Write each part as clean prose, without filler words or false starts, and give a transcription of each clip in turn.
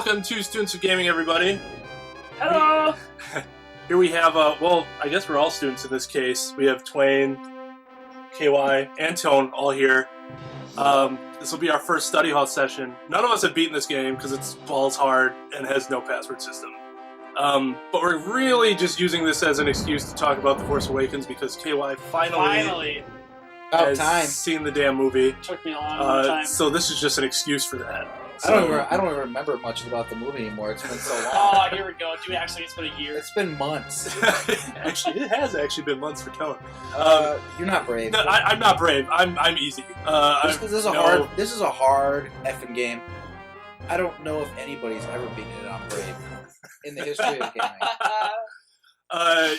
welcome to Students of Gaming, everybody. Hello! Here we have, well, I guess we're all students in this case. We have Twain, KY, and Tone all here. This will be our first study hall session. None of us have beaten this game because it's balls hard and has no password system. But we're really just using this as an excuse to talk about The Force Awakens because KY finally has seen the damn movie. Took me a long time. So this is just an excuse for that. I don't even remember much about the movie anymore. It's been so long. Oh, here we go. It's been a year. It's been months. Actually, it has actually been months for Tone. You're not brave. No, I'm not brave. I'm easy. This is a hard effing game. I don't know if anybody's ever beaten it on brave in the history of gaming.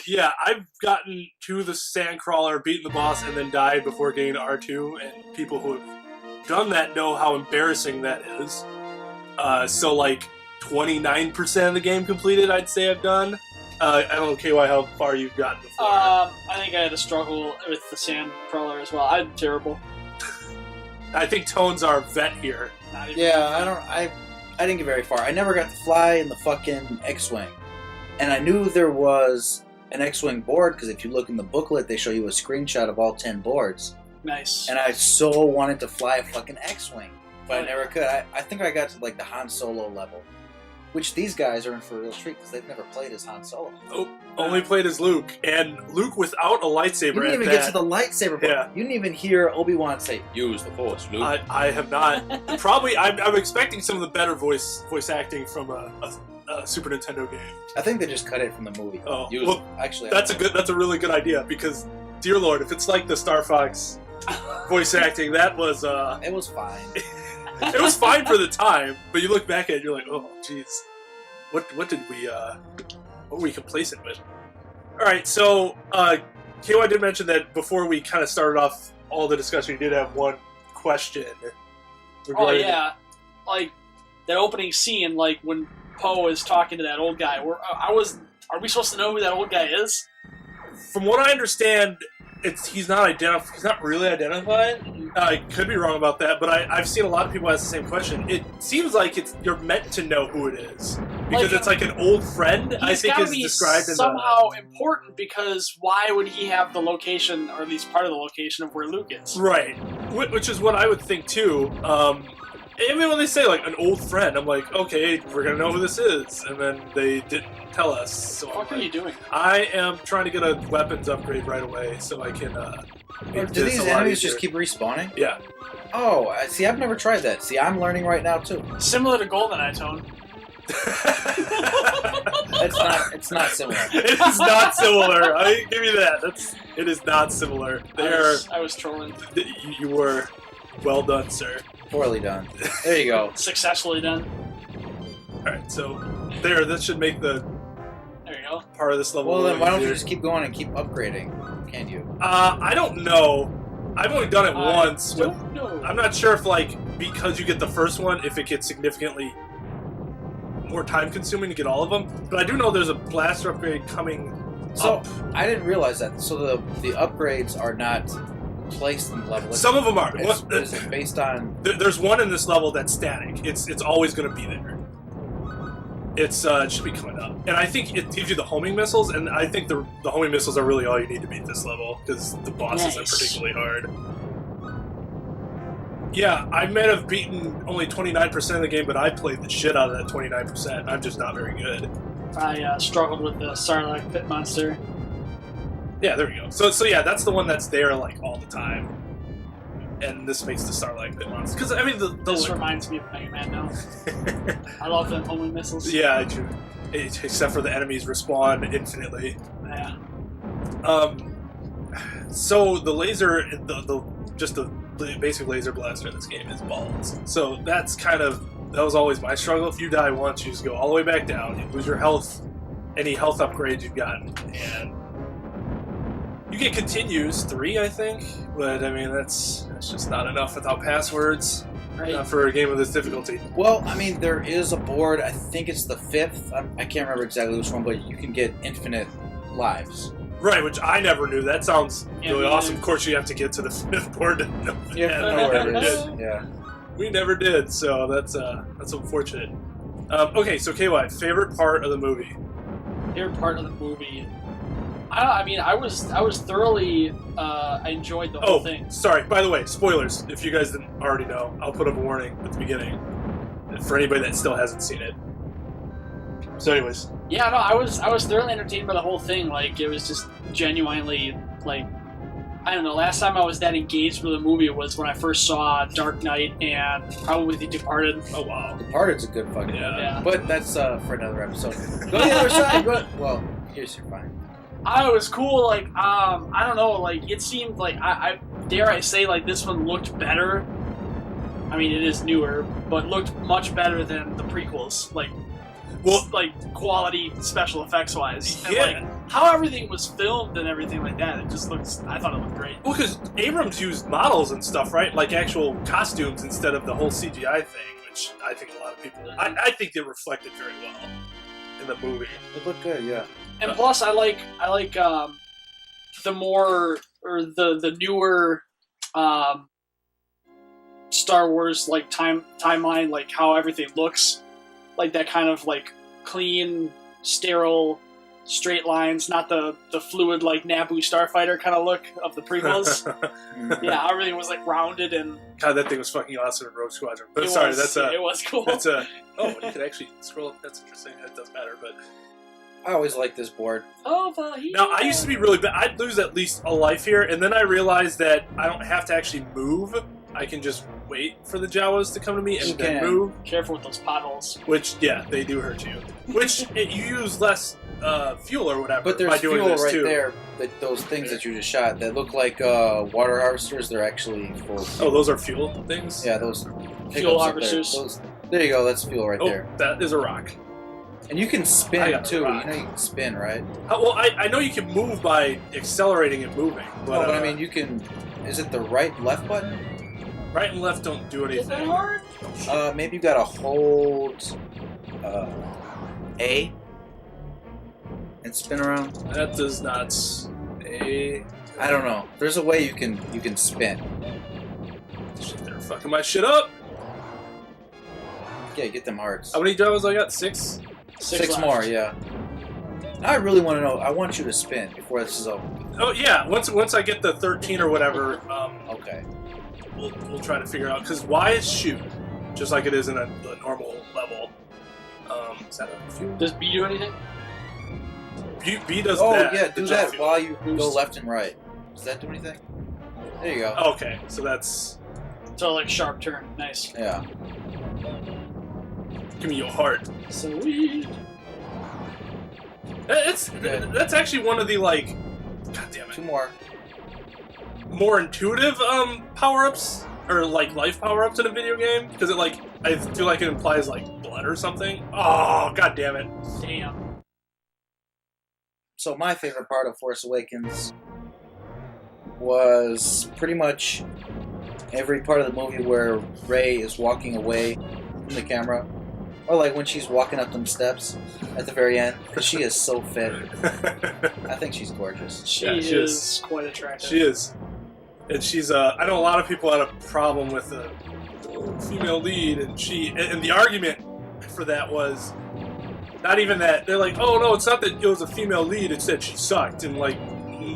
Yeah, I've gotten to the Sandcrawler, beaten the boss, and then died before getting to R2, and people who have done that know how embarrassing that is. So like 29% of the game completed, I'd say I've done. I don't know, KY, how far you've gotten before. I think I had to struggle with the Sandcrawler as well. I'm terrible. I think Tone's our vet here. Yeah, I didn't get very far. I never got to fly in the fucking X-Wing. And I knew there was an X-Wing board, because if you look in the booklet, they show you a screenshot of all 10 boards. Nice. And I so wanted to fly a fucking X-Wing, but I never could. I think I got to like the Han Solo level, which these guys are in for a real treat because they've never played as Han Solo. Oh, only played as Luke, and Luke without a lightsaber. You didn't even get to the lightsaber part. Yeah. You didn't even hear Obi-Wan say, "Use the Force, Luke." I have not. Probably, I'm expecting some of the better voice acting from a Super Nintendo game. I think they just cut it from the movie. Oh, well, actually, that's a really good idea because, dear Lord, if it's like the Star Fox voice acting, that was it was fine. It was fine for the time, but you look back at it, you're like, oh, jeez, what were we complacent with? All right, so KY did mention that before we kind of started off all the discussion, you did have one question. Oh yeah, like that opening scene, like when Poe is talking to that old guy. Are we supposed to know who that old guy is? From what I understand, he's not really identified. I could be wrong about that, but I've seen a lot of people ask the same question. It seems like you're meant to know who it is because it's like an old friend. I think is described as somehow important because why would he have the location or at least part of the location of where Luke is? Right, which is what I would think too. Even when they say like an old friend, I'm like, okay, we're gonna know who this is, and then they didn't tell us. So what are you doing? I am trying to get a weapons upgrade right away so I can. Do these enemies just keep respawning? Yeah. Oh, see, I've never tried that. See, I'm learning right now too. Similar to GoldenEye, Tone. It's not similar. It is not similar. I give you that. It is not similar. I was trolling. You were well done, sir. Poorly done. There you go. Successfully done. Alright, so this should make the part of this level. Well, then why don't you just keep going and keep upgrading? Can you? I don't know. I've only done it once. Don't know. I'm not sure if, like, because you get the first one, if it gets significantly more time-consuming to get all of them. But I do know there's a blaster upgrade coming up. I didn't realize that. So the upgrades are not placed in the level. Some of them are. It's based on. There's one in this level that's static. It's always going to be there. It should be coming up, and I think it gives you the homing missiles, and I think the homing missiles are really all you need to beat this level because the bosses are particularly hard. Yeah, I might have beaten only 29% of the game, but I played the shit out of that 29%. I'm just not very good. I struggled with the Sarlacc pit monster. Yeah, there we go. So yeah, that's the one that's there like all the time, and this makes the Sarlacc pit monster. Because I mean, this reminds me of Mega Man now. I love them homing missiles. Yeah, I do. Except for the enemies respawn infinitely. Yeah. So the laser, the basic laser blaster in this game is balls. So that was always my struggle. If you die once, you just go all the way back down. You lose your health, any health upgrades you've gotten, and you get continues 3, I think. But I mean, that's just not enough without passwords. Right. Not for a game of this difficulty. Well, I mean, there is a board. I think it's the 5th. I can't remember exactly which one, but you can get infinite lives. Right, which I never knew. That sounds really awesome. Of course, you have to get to the 5th board to know. Yeah, we never it is. did. Yeah. We never did, so that's unfortunate. Okay, so KY, favorite part of the movie? Favorite part of the movie? I mean, I was thoroughly. I enjoyed the whole thing. Sorry. By the way, spoilers. If you guys didn't already know, I'll put up a warning at the beginning for anybody that still hasn't seen it. So, anyways. Yeah, no, I was thoroughly entertained by the whole thing. Like, it was just genuinely like. I don't know, last time I was that engaged with a movie was when I first saw Dark Knight and probably The Departed. Oh, wow. Departed's a good fucking movie. Yeah. But that's for another episode. Go to the other side. Well, here's your fine. It was cool, like, I don't know, like, it seemed like, I dare I say, like, this one looked better. I mean, it is newer, but looked much better than the prequels, like, quality special effects wise. And, like, how everything was filmed and everything like that, it just looks, I thought it looked great. Well, because Abrams used models and stuff, right? Like actual costumes instead of the whole CGI thing, which I think a lot of people, I think they reflected very well in the movie. It looked good, yeah. And plus, I like the more, or the newer Star Wars, like, timeline, like, how everything looks. Like, that kind of, like, clean, sterile, straight lines, not the fluid, like, Naboo Starfighter kind of look of the prequels. Yeah, everything was, like, rounded and... God, that thing was fucking awesome in Rogue Squadron. But it was cool. That's a... Oh, you could actually scroll up. That's interesting. That does matter, but... I always liked this board. Now, I used to be really bad. I'd lose at least a life here, and then I realized that I don't have to actually move. I can just wait for the Jawas to come to me and then move. Careful with those potholes. Which, yeah, they do hurt you. Which, you use less fuel or whatever. But there's by doing fuel this right too. there. Those things that you just shot that look like water harvesters, they're actually full of fuel. Oh, those are fuel things? Yeah, those fuel harvesters. There you go, that's fuel right there. That is a rock. And you can spin too. You know you can spin, right? Well, I know you can move by accelerating and moving. But, but I mean, you can. Is it the left button? Right and left don't do anything. Is that hard? Maybe you gotta hold A and spin around. That does not A. I don't know. There's a way you can spin. Shit, they're fucking my shit up. Yeah, get them hearts. How many Jawas I got? Six. Six more, yeah. Now I really want to know. I want you to spin before this is over. Oh yeah, once I get the 13 or whatever, okay. We'll try to figure out, because Y is shoot, just like it is in a normal level. Is that a few? Does B do anything? B does that. Oh yeah, do that fuel. While you go left and right. Does that do anything? There you go. Okay, so that's... So like sharp turn, nice. Yeah. Give me your heart. Sweet. That's actually one of the, like... God damn it. Two more. More intuitive power-ups, or like life power-ups in a video game, because it, like, I feel like it implies like blood or something. Oh, god damn it. Damn. So my favorite part of Force Awakens was pretty much every part of the movie where Rey is walking away from the camera, or like when she's walking up them steps at the very end, because she is so fit. I think she's gorgeous. She is quite attractive. She is. And she's, I know a lot of people had a problem with the female lead, and the argument for that was not even that. They're like, oh no, it's not that it was a female lead, it's that she sucked. And like,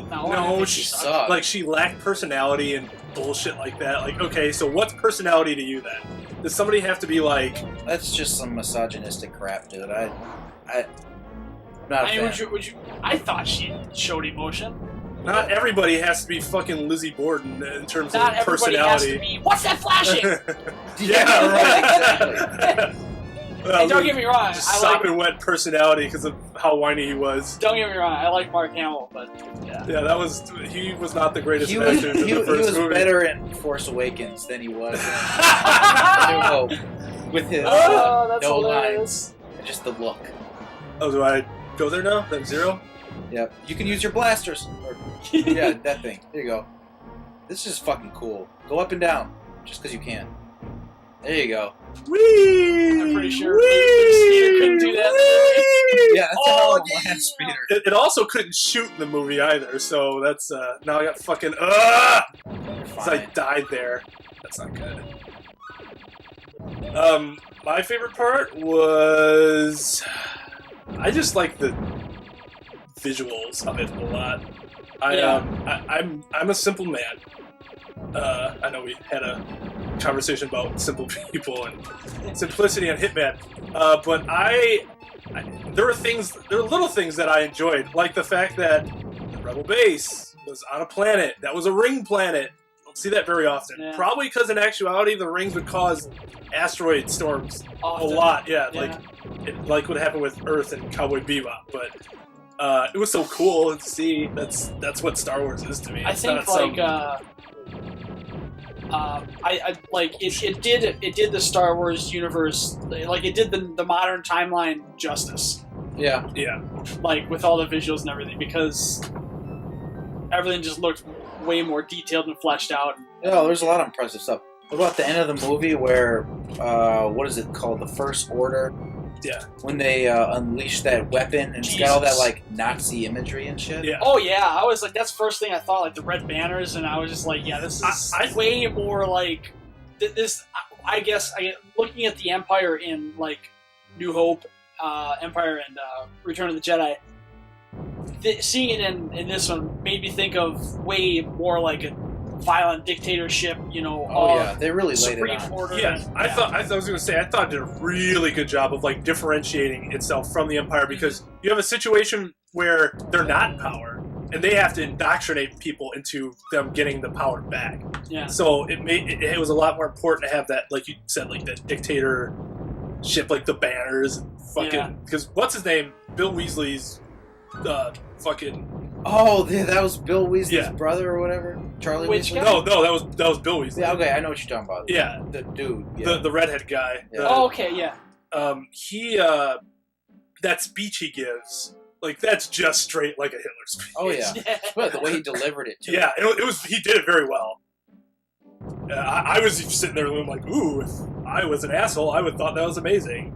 no, she sucked. Like, she lacked personality and bullshit like that. Like, okay, so what's personality to you then? Does somebody have to be like... That's just some misogynistic crap, dude. I'm not a fan. Would you, I thought she showed emotion. Not everybody has to be fucking Lizzie Borden in terms Not of personality. Has to be, what's that flashing? Yeah, right, exactly. Hey, don't get me wrong. Sopping wet personality because of how whiny he was. Don't get me wrong. I like Mark Hamill, but yeah. Yeah, he was not the greatest of actors in the first movie. He was better in Force Awakens than he was in New Hope. With his that's no hilarious. lines and just the look. Oh, do I go there now? Then Zero? Yep. You can use your blasters. Yeah, that thing. There you go. This is fucking cool. Go up and down, just because you can. There you go. Whee! I'm pretty sure Luke Speeder couldn't do that. Yeah, that's a land speeder. It also couldn't shoot in the movie either, so that's, now I got fucking, because I died there. That's not good. My favorite part was I just like the visuals of it a lot. I'm a simple man. I know we had a conversation about simple people and simplicity on Hitman, but there were little things that I enjoyed, like the fact that the Rebel base was on a planet that was a ring planet. Don't see that very often. Yeah. Probably because in actuality the rings would cause asteroid storms Often. a lot. Yeah, Yeah. like what happened with Earth and Cowboy Bebop, but. It was so cool to see. That's what Star Wars is to me. I think like I like it did the Star Wars universe, like it did the modern timeline justice, Yeah. like with all the visuals and everything, because everything just looked way more detailed and fleshed out. Yeah, there's a lot of impressive stuff. What about the end of the movie where, what is it called? The First Order? Yeah. When they unleash that weapon and it's got all that, like, Nazi imagery and shit? Yeah. Oh yeah, I was like, that's the first thing I thought, like the red banners, and I was just like, yeah, this is way more like this. I guess looking at the Empire in like New Hope, Empire and Return of the Jedi, seeing it in this one made me think of way more like a violent dictatorship, you know. Oh yeah, they really laid it Supreme on. Order. Yeah, I was going to say, I thought it did a really good job of like differentiating itself from the Empire, because you have a situation where they're not in power and they have to indoctrinate people into them getting the power back. Yeah. So it was a lot more important to have that, like you said, like that dictatorship, like the banners, and fucking. Because what's his name? Bill Weasley's fucking. Oh, that was Bill Weasley's brother or whatever? Charlie Which Weasley? guy? No, that was Bill Weasley. Yeah, okay, I know what you're talking about. Yeah. The dude. Yeah. The redhead guy. Yeah. Oh, okay, yeah. He that speech he gives, like that's just straight like a Hitler speech. Oh yeah. But the way he delivered it too. Yeah, it was. He did it very well. I was sitting there and like, ooh, if I was an asshole, I would have thought that was amazing.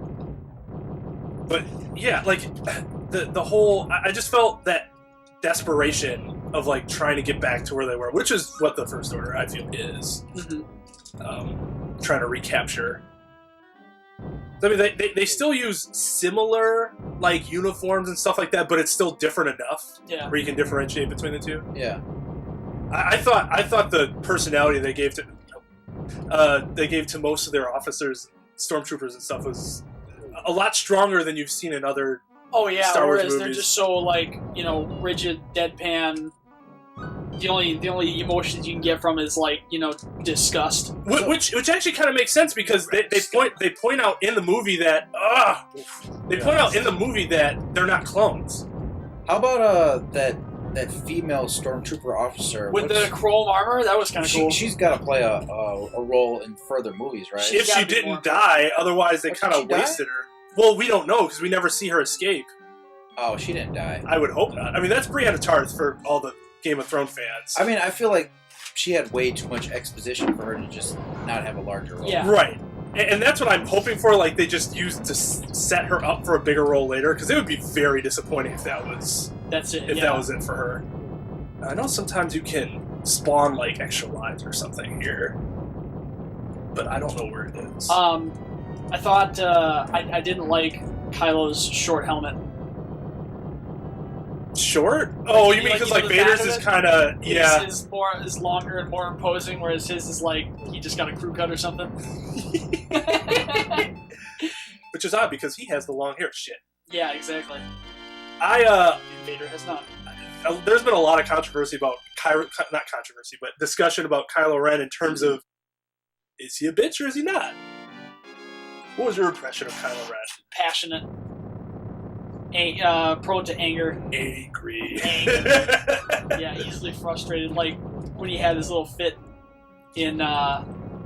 But yeah, like the whole, I just felt that desperation of like trying to get back to where they were, which is what the First Order I feel is. Mm-hmm. Trying to recapture. I mean, they still use similar like uniforms and stuff like that, but it's still different enough where you can differentiate between the two. Yeah. I thought the personality they gave to most of their officers, stormtroopers and stuff, was a lot stronger than you've seen in other Star Wars whereas movies. they're just so like, you know, rigid, deadpan. The only emotions you can get from is like, you know, disgust. Which actually kind of makes sense, because they point out in the movie that point out in the movie that they're not clones. How about that female stormtrooper officer with the chrome armor? That was kind of cool. She's got to play a role in further movies, right? If she didn't die, otherwise they kind of wasted her. Well, we don't know because we never see her escape. Oh, she didn't die. I would hope not. I mean, that's Brianna Tarth for all the Game of Thrones fans. I mean, I feel like she had way too much exposition for her to just not have a larger role. Yeah. Right. And that's what I'm hoping for. Like, they just used to set her up for a bigger role later, because it would be very disappointing if that was that was it for her. I know sometimes you can spawn like extra lives or something here, but I don't know where it is. I thought I didn't like Kylo's short helmet. Short? Oh, you mean because like Vader's is kind of is longer and more imposing, whereas his is like he just got a crew cut or something. Which is odd because he has the long hair. Shit. Yeah, exactly. Vader has not. There's been a lot of controversy about discussion about Kylo Ren in terms of, is he a bitch or is he not? What was your impression of Kylo Ren? Passionate. Prone to anger. Angry. Yeah, easily frustrated. Like when he had his little fit in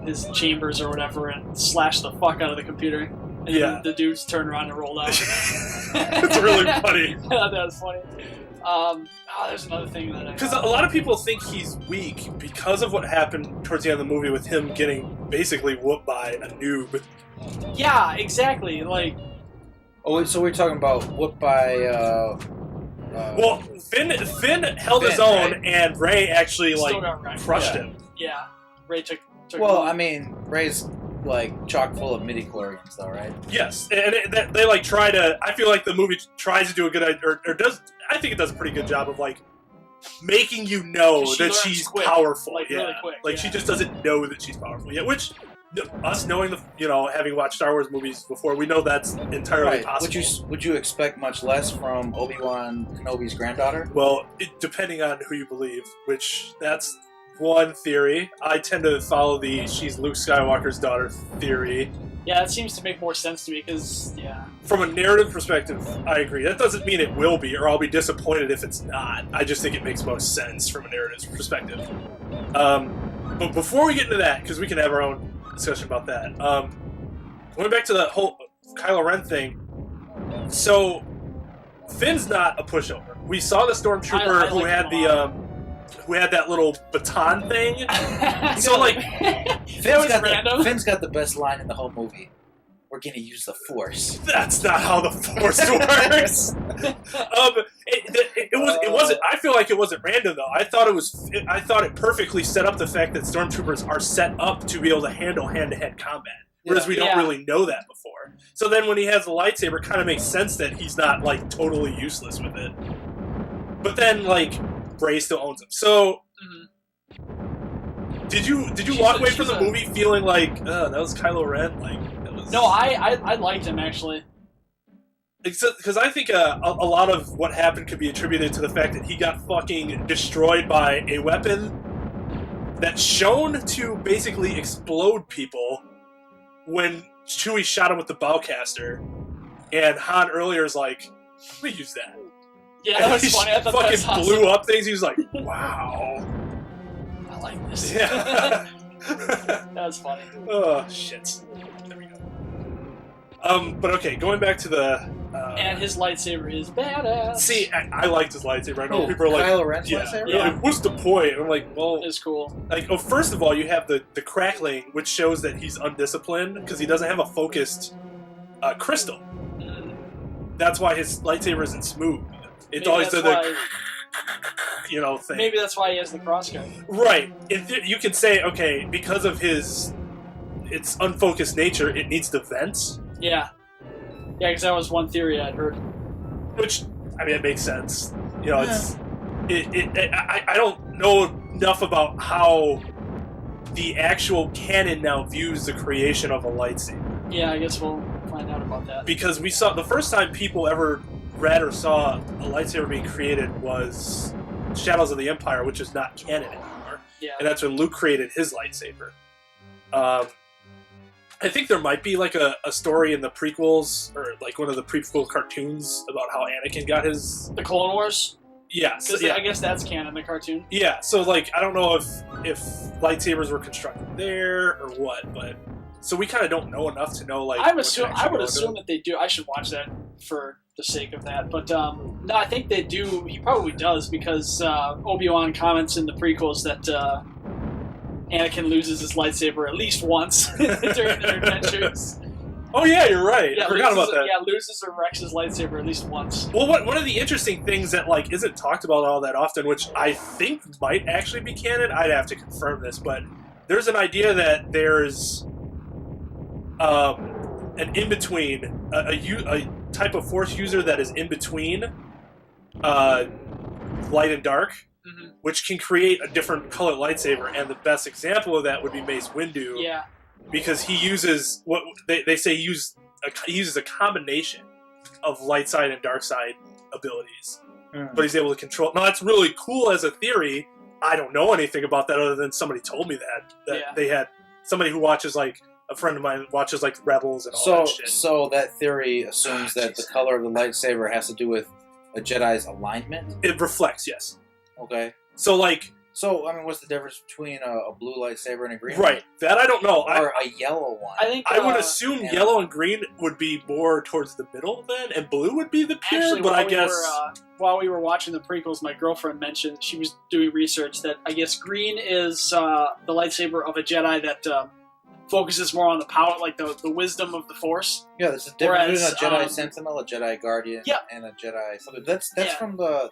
his chambers or whatever and slashed the fuck out of the computer. And then the dudes turned around and rolled out. It's really funny. That was funny. There's another thing that because a lot of people think he's weak because of what happened towards the end of the movie with him getting basically whooped by a noob. Yeah, exactly. Like, so we're talking about whooped by. Well, Finn held his own, right? And Rey actually Still like got crushed him. Yeah, Rey took. Well, I mean, Rey's like chock full of midi-chlorians, though, right? Yes, and they like try to. I feel like the movie tries to do a good or does. I think it does a pretty good job of like making you know that she's quick, powerful. like, really quick, like she just doesn't know that she's powerful yet. Which us knowing having watched Star Wars movies before, we know that's entirely possible. Would you expect much less from Obi-Wan Kenobi's granddaughter? Well, depending on who you believe, which that's one theory. I tend to follow the she's Luke Skywalker's daughter theory. Yeah, that seems to make more sense to me because, From a narrative perspective, I agree. That doesn't mean it will be, or I'll be disappointed if it's not. I just think it makes most sense from a narrative perspective. But before we get into that, because we can have our own discussion about that, going back to the whole Kylo Ren thing, so Finn's not a pushover. We saw the stormtrooper who had that little baton thing. So like, Finn's got the best line in the whole movie. We're gonna use the Force. That's not how the Force works. It wasn't. I feel like it wasn't random though. I thought it perfectly set up the fact that stormtroopers are set up to be able to handle hand-to-hand combat, whereas we don't really know that before. So then when he has the lightsaber, it kind of makes sense that he's not like totally useless with it. But then like Bray still owns him. So did you walk away from the movie feeling like that was Kylo Ren? Like that was... No, I liked him actually. Because I think a lot of what happened could be attributed to the fact that he got fucking destroyed by a weapon that's shown to basically explode people when Chewie shot him with the bowcaster, and Han earlier is like, "We use that." Yeah, that was funny. I thought fucking that was blew awesome. up things. He was like, "Wow, I like this." yeah." That was funny. Oh shit. There we go. But okay, going back to the. And his lightsaber is badass. See, I liked his lightsaber. I know people are like, Kylo Ren's yeah, lightsaber? they're like, what's the point? And I'm like, well, It's cool. like, oh, first of all, you have the crackling, which shows that he's undisciplined because he doesn't have a focused crystal. That's why his lightsaber isn't smooth. It's always the thing. Maybe that's why he has the crossguard. Right. You can say, okay, because of its unfocused nature, it needs to vent. Yeah. Yeah, because that was one theory I'd heard. Which, I mean, it makes sense. I don't know enough about how the actual canon now views the creation of a lightsaber. Yeah, I guess we'll find out about that. Because we saw, the first time people ever read or saw a lightsaber being created was Shadows of the Empire, which is not canon anymore. Yeah. And that's when Luke created his lightsaber. I think there might be like a story in the prequels, or like one of the prequel cartoons about how Anakin got his... The Clone Wars? Yeah. I guess that's canon, the cartoon. Yeah, so like, I don't know if lightsabers were constructed there or what, but... So we kind of don't know enough to know, like... I would assume that they do. I should watch that for the sake of that. But, no, I think they do. He probably does, because Obi-Wan comments in the prequels that Anakin loses his lightsaber at least once during their adventures. Oh yeah, you're right. Yeah, I forgot about that. Yeah, loses or wrecks his lightsaber at least once. Well, one of the interesting things that like isn't talked about all that often, which I think might actually be canon, I'd have to confirm this, but there's an idea that there's an in-between, a type of Force user that is in between light and dark, which can create a different colored lightsaber, and the best example of that would be Mace Windu. Yeah. Because he uses what they say he uses a combination of light side and dark side abilities, but he's able to control. Now that's really cool as a theory. I don't know anything about that other than somebody told me that they had somebody who watches, like a friend of mine watches like Rebels and all that shit. So that theory assumes that the color of the lightsaber has to do with a Jedi's alignment. It reflects, yes. Okay. So like. So, I mean, what's the difference between a blue lightsaber and a green Right, that I don't know. Or a yellow one? I would assume yellow and green would be more towards the middle then, and blue would be the pure, actually, but I guess... while we were watching the prequels, my girlfriend mentioned, she was doing research, that I guess green is the lightsaber of a Jedi that focuses more on the power, like the wisdom of the Force. Yeah, there's a difference between a Jedi Sentinel, a Jedi Guardian, and a Jedi... Something. That's from the...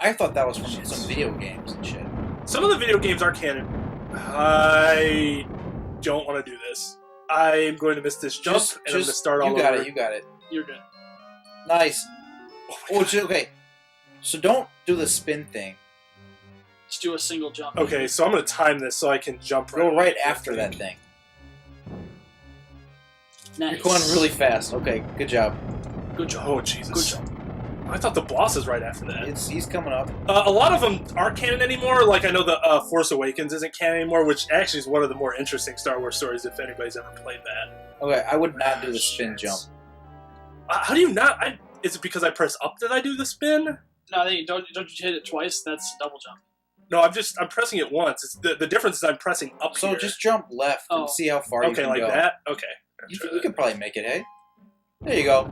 I thought that was from some video games and shit. Some of the video games are canon. I don't want to do this. I'm going to miss this jump, and I'm going to start all over. You got it. You're good. Nice. Oh, Okay. So don't do the spin thing. Just do a single jump. okay, so I'm going to time this so I can jump right Go right off after that thing. Nice. You're going really fast. Okay, good job. Good job. Oh, Jesus. Good job. I thought the boss is right after that. He's coming up. A lot of them aren't canon anymore. Like, I know the Force Awakens isn't canon anymore, which actually is one of the more interesting Star Wars stories if anybody's ever played that. Okay, I would not do the spin jump. How do you not? Is it because I press up that I do the spin? No, don't you hit it twice? That's a double jump. No, I'm pressing it once. It's the difference is I'm pressing up So here. just jump left and see how far you can like go. that? Okay. You could probably make it, hey? There you go.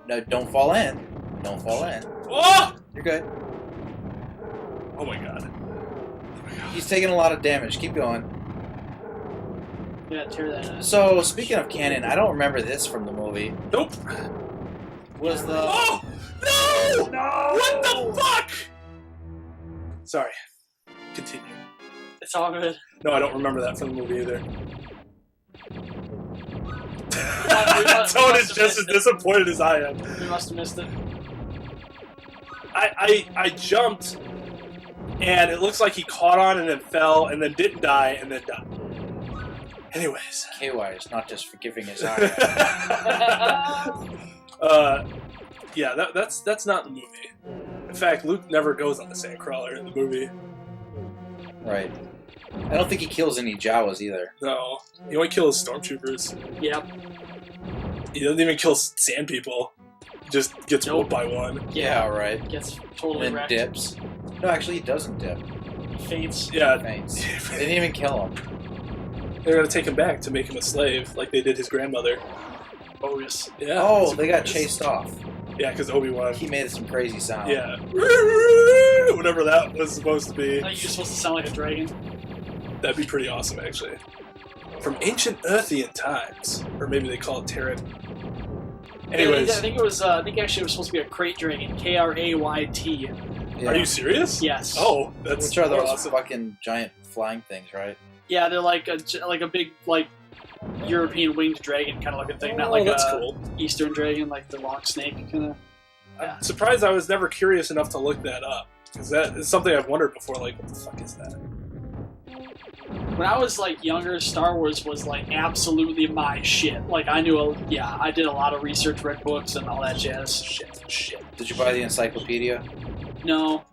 No, don't fall in. Don't fall in. Oh! You're good. Oh my god. He's taking a lot of damage. Keep going. Yeah, tear that out. So, speaking of canon, I don't remember this from the movie. Nope. Was the... Oh! No! No! What the fuck? Sorry. Continue. It's all good. No, I don't remember that from the movie either. Tone is just as disappointed as I am. We must have missed it. I jumped, and it looks like he caught on and then fell and then didn't die and then died. Anyways. KY is not just forgiving his eye. Yeah, that's not the movie. In fact, Luke never goes on the Sandcrawler in the movie. Right. I don't think he kills any Jawas either. No. He only kills stormtroopers. Yep. He doesn't even kill sand people. He just gets whooped by one. Yeah, right. Gets totally And then wrecked. dips. No, actually, he doesn't dip. Faints. Yeah. Faints. They didn't even kill him. They're gonna take him back to make him a slave, like they did his grandmother. Bogus. Yeah. Oh, super they got bogus. chased off. Yeah, because Obi-Wan. He made some crazy sound. Yeah. Whatever that was supposed to be. I think you're supposed to sound like a dragon. That'd be pretty awesome, actually. From ancient Earthian times. Or maybe they call it Terran. Anyways. I think it was. I think actually it was supposed to be a crate dragon. Krayt. Yeah. Are you serious? Yes. Oh, that's Which are those awesome. fucking giant flying things, right? Yeah, they're like a big European winged dragon kind of looking thing, not Oh, like that's a cool. Eastern dragon, like the long snake kind of. I'm surprised I was never curious enough to look that up. Because that is something I've wondered before, like, what the fuck is that? When I was like younger, Star Wars was like absolutely my shit. Like I knew, I did a lot of research, read books, and all that jazz. Shit. Did you buy the encyclopedia? No,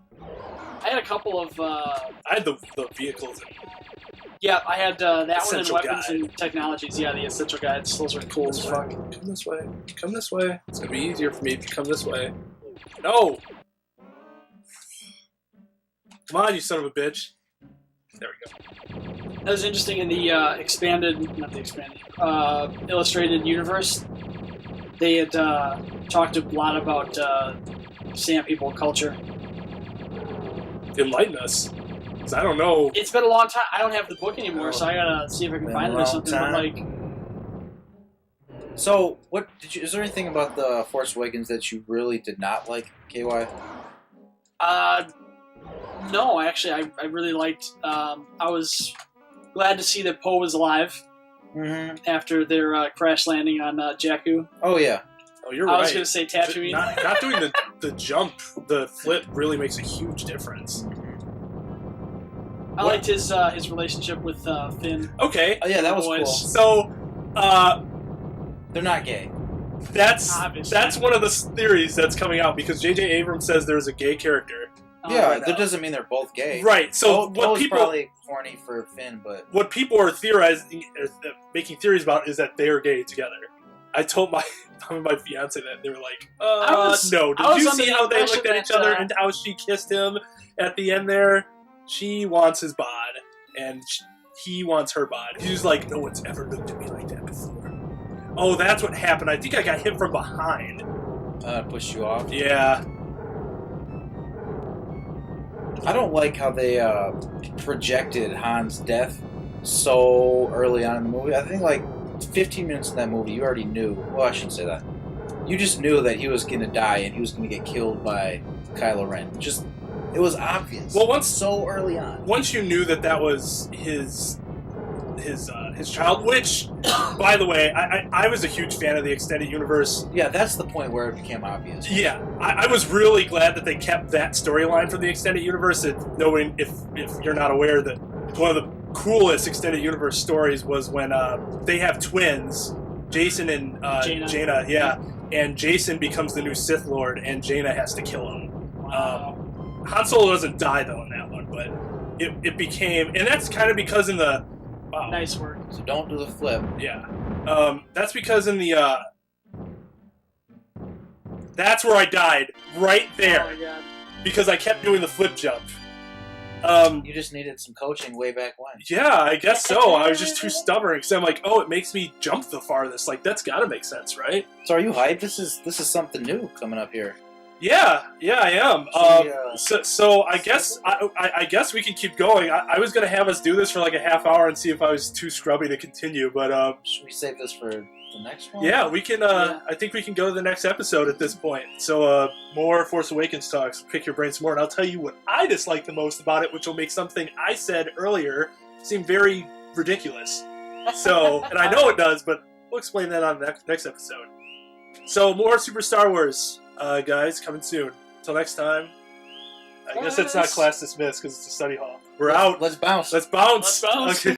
I had a couple of. I had the vehicles. Yeah, I had that one and Essential weapons guide. and technologies. Yeah, the essential guides. Those are cool as fuck. Come this way. Come this way. It's gonna be easier for me if you come this way. No! Come on, you son of a bitch. There we go. That was interesting in the illustrated universe. They had talked a lot about Sand people culture. Enlighten us. Because I don't know. It's been a long time. I don't have the book anymore, so I gotta see if I can Been find a it or long something. time. But like, So, what did you? Is there anything about the Force Awakens that you really did not like, KY? no, actually, I really liked. I was glad to see that Poe was alive Mm-hmm. after their crash landing on Jakku. Oh yeah. Oh, you're I right. was gonna say Tatooine. Not doing the jump, the flip really makes a huge difference. I liked his relationship with Finn. Okay. Oh yeah, that was Boys. cool. So, They're not gay. Obviously. that's one of the theories that's coming out because J.J. Abrams says there's a gay character. Yeah, right that now. doesn't mean they're both gay. Right. So Poe's what people probably horny for Finn, but what people are theorizing, making theories about, is that they are gay together. I told my fiance that, and they were like, I was "No, did under you the see how they looked at impression each that, other and how she kissed him at the end there? She wants his bod, and he wants her bod. He was like, no one's ever looked at me like that before. Oh, that's what happened. I think I got hit from behind. pushed you off. Yeah. I don't like how they projected Han's death so early on in the movie. I think like 15 minutes in that movie, you already knew. Well, I shouldn't say that. You just knew that he was going to die and he was going to get killed by Kylo Ren. Just, it was obvious. Well, once so early on. Once you knew that was his his child. Which, by the way, I was a huge fan of the extended universe. Yeah, that's the point where it became obvious. Yeah, I was really glad that they kept that storyline from the extended universe. And knowing if you're not aware that one of the coolest extended universe stories was when they have twins, Jason and Jaina. Yeah, and Jason becomes the new Sith Lord, and Jaina has to kill him. Han Solo doesn't die though in that one, but it became, and that's kind of because in the Nice work. So don't do the flip. yeah, that's because in the that's where I died right there Oh my god. because I kept doing the flip jump. You just needed some coaching way back when. Yeah, I guess so. I was just too stubborn because I'm like, oh, it makes me jump the farthest. Like that's got to make sense, right? So are you hyped? This is something new coming up here. Yeah, I am. So I guess I guess we can keep going. I was gonna have us do this for like a half hour and see if I was too scrubby to continue, but Should we save this for the next one? yeah, we can. I think we can go to the next episode at this point. So more Force Awakens talks. Pick your brain some more, and I'll tell you what I dislike the most about it, which will make something I said earlier seem very ridiculous. So, and I know it does, but we'll explain that on the next episode. So more Super Star Wars. Guys, coming soon. Until next time. I guess it's not class dismissed because it's a study hall. We're out. Let's bounce. Let's bounce. Let's bounce. Okay.